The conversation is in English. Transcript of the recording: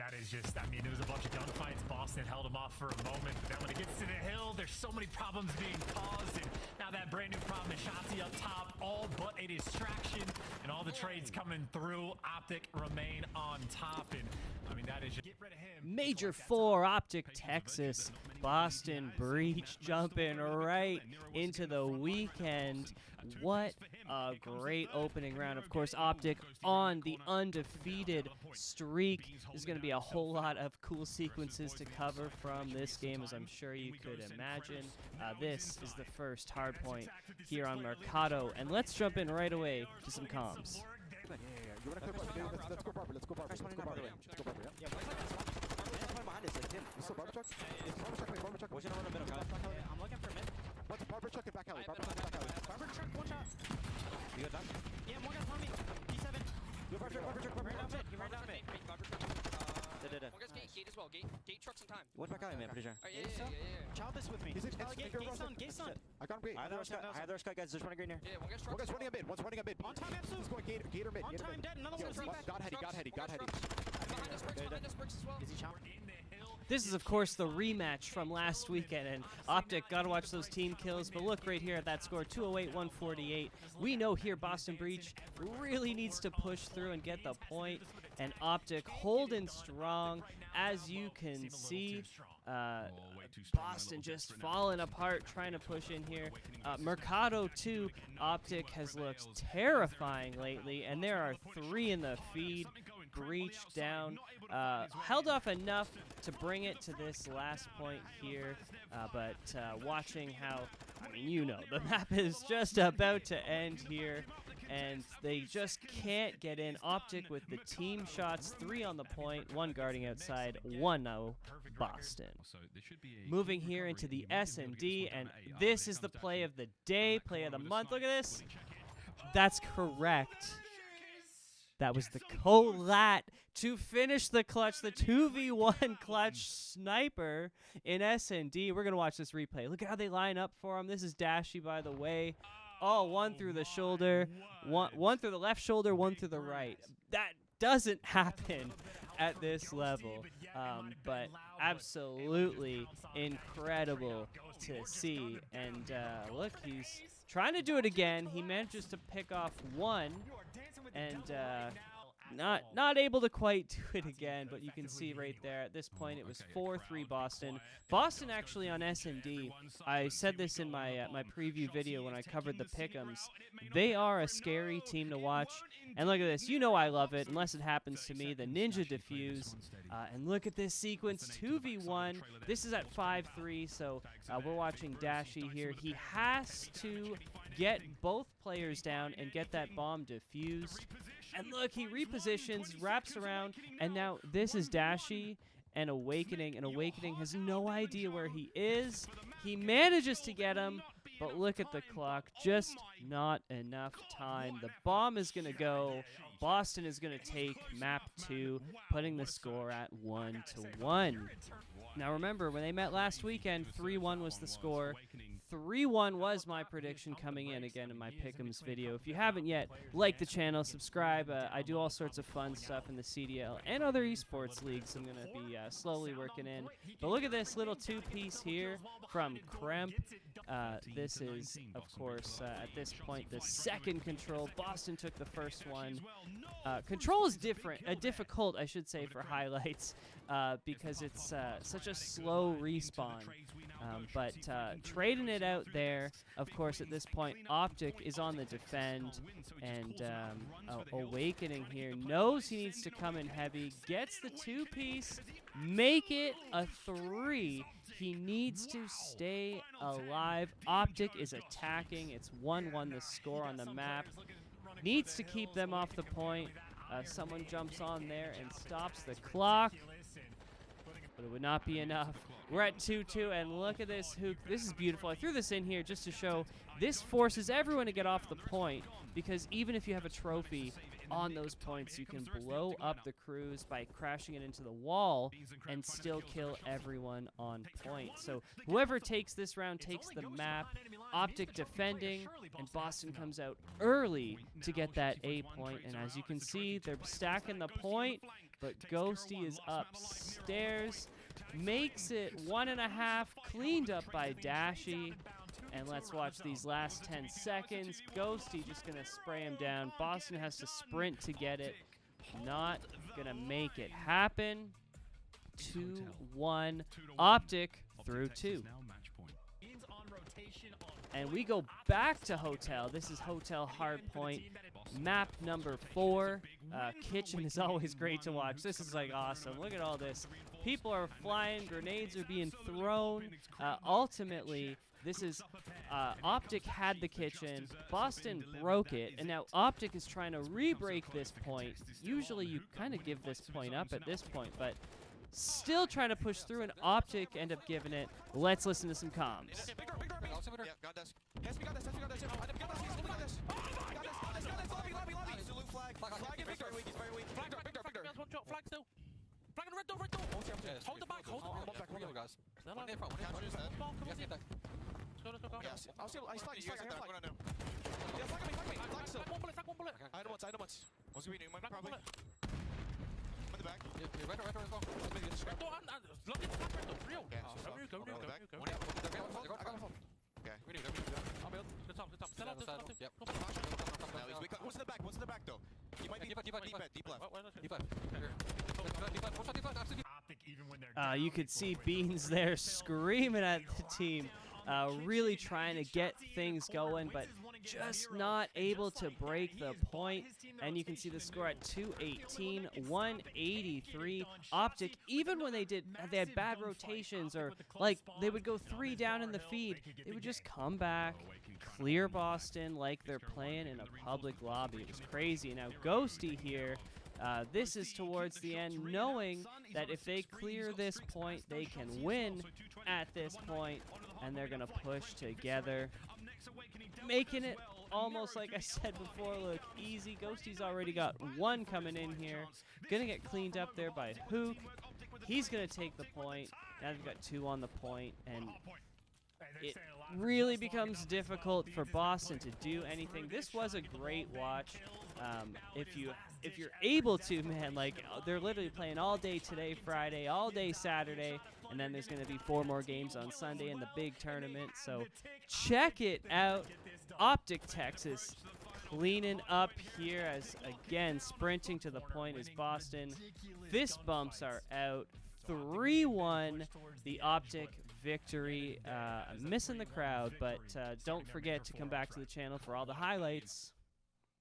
that is just, I mean, there was a bunch of gunfights. Boston held them off for a moment, but then when it gets to the hill, there's so many problems being caused, and now that brand new problem is Shotzi up top, all but a distraction, and all the trades coming through. Optic remain on top, and I mean, that is just, get rid of him. Major 4, Optic, Texas, Boston Breach jumping right into the weekend. What a great opening round. Of course, Optic on the undefeated streak. There's going to be a whole lot of cool sequences to cover from this game, as I'm sure you could imagine. This is the first hardpoint here on Mercado, and let's jump in right away to some comms. Yeah. You wanna clip up? Let's go Barber. Let's go Barber. Let's go Barber. Let's go Barber. Yeah. Behind us, like him. You still Barber chuck? Barber chuck. Watch it on the middle, guys. I'm looking for mid. What's a Barber chuck and back alley? Barber chuck and back alley. Barber truck, one shot. You got that? Yeah, one guy's on me. D7. Yo, Barber chuck. Ran down mid. He ran down mid. Barber truck. Dead. One guy's gate as well. Gate trucks in time. What's back alley, man? Pretty sure. Yeah. Child this with me. He's in Gate son. I got him great. I have their sky, guys. There's one green here. Yeah, one guy's One trucks. guy's running a mid. One's running a mid. On time, absolute. He's going gator mid. On time, dead. Another Yo, one's right back. got heady. Behind us, bricks as well. Is he chow? This is, of course, the rematch from last weekend, and Optic got to watch those team kills, but look right here at that score, 208-148. We know here Boston Breach really needs to push through and get the point, and Optic holding strong. As you can see, Boston just falling apart trying to push in here. Mercado, too, Optic has looked terrifying lately, and there are 3 in the feed. Breach down, held off enough to bring it to this last point here, but watching how, I mean, you know, the map is just about to end here, and they just can't get in. Optic with the team shots, 3 on the point, 1 guarding outside, 1-0 Boston. Moving here into the S&D, and this is the play of the day, play of the month. Look at this. That's correct. That was the collat to finish the clutch, the 2v1 clutch sniper in S&D. We're going to watch this replay. Look at how they line up for him. This is Dashy, by the way. Oh, 1 through the shoulder, one through the left shoulder, 1 through the right. That doesn't happen at this level, but absolutely incredible to see. And look, he's trying to do it again. He manages to pick off 1, and not able to quite do it again, but you can see right there at this point it was 4-3 Boston. Boston actually on S&D, I said this in my my preview video when I covered the pick'ems, they are a scary team to watch. And look at this, you know I love it, unless it happens to me, the Ninja Defuse. And look at this sequence, 2v1. This is at 5-3, so we're watching Dashy here. He has to get both players down and get that bomb defused. And look, he repositions, wraps around, and now this is Dashy and Awakening, and Awakening has no idea where he is. He manages to get him, but look at the clock, just not enough time. The bomb is going to go. Boston is going to take map 2, putting the score at 1-1. Now remember, when they met last weekend, 3-1 was the score. 3-1 was my prediction coming in, again, in my Pick'ems video. If you haven't yet, like the channel, subscribe. I do all sorts of fun stuff in the CDL and other esports leagues I'm going to be slowly working in. But look at this little 2-piece here from Kremp. This is, of course, at this point, the second control. Boston took the first one. Control is difficult, I should say, for highlights because it's such a slow respawn. But trading it out there, of course, at this point, Optic is on the defend, and Awakening here knows he needs to come in heavy, gets the 2-piece, make it a 3. He needs to stay alive. Optic is attacking. It's 1-1 the score on the map. Needs to keep them off the point. Someone jumps on there and stops the clock, but it would not be enough. We're at 2-2, and look at this hook. This is beautiful. I threw this in here just to show this forces everyone to get off the point, because even if you have a trophy on those points, you can blow up the cruise by crashing it into the wall and still kill everyone on point. So whoever takes this round takes the map. Optic defending, and Boston comes out early to get that A point. And as you can see, they're stacking the point, but Ghosty is upstairs. Makes it 1.5, cleaned up by Dashy. And let's watch these last 10 seconds. Ghosty just going to spray him down. Boston has to sprint to get it. Not going to make it happen. 2-1. Optic through 2. And we go back to Hotel. This is Hotel Hardpoint. Map number 4. Kitchen is always great to watch. This is like awesome. Look at all this. People are flying. Grenades are being thrown. Ultimately, this is Optic had the kitchen. Boston broke it. And now Optic is trying to re-break this point. Usually you kind of give this point up at this point, but still trying to push through, and Optic end up giving it. Let's listen to some comms. Yeah, got this. Has me got this. Has me got this. I got this. He's got this. Got this. Lobby. Absolute flag. Flag and Victor. He's very weak. Victor. Flag still. Flag and red door. Hold the back. Hold the back. Guys. One in front. Let's go. Yes. I'll see. I flag. Yeah, flag me. Flag still. One bullet. I know once. What's he doing? Probably. In the back. Red door as well. Red door and look at the flag. Red door. Real. Okay. Go. I got the phone. Okay. Good top. Set up. Yep. Now he's weak. What's in the back? though? He might be deep left. Deep left. You could see Beans there screaming at the team, really trying to get things going, but just not able to break the point. And you can see the score at 218, 183. Optic, even when they had bad rotations, or like they would go 3 down in the feed, they would just come back, clear Boston like they're playing in a public lobby. It was crazy. Now Ghosty here, this is towards the end, knowing that if they clear this point, they can win at this point, and they're going to push together, making it almost, like I said before, look easy. Ghosty's already got 1 coming in here. Going to get cleaned up there by Hook. He's going to take the point. Now they've got 2 on the point, and it really becomes difficult for Boston to do anything. This was a great watch. If you're able to, man, like they're literally playing all day today, Friday, all day Saturday, and then there's going to be 4 more games on Sunday in the big tournament. So check it out. Optic Texas cleaning up here, as again sprinting to the point is Boston. Fist bumps are out. 3-1, the Optic victory. I'm missing the crowd, but don't forget to come back to the channel for all the highlights.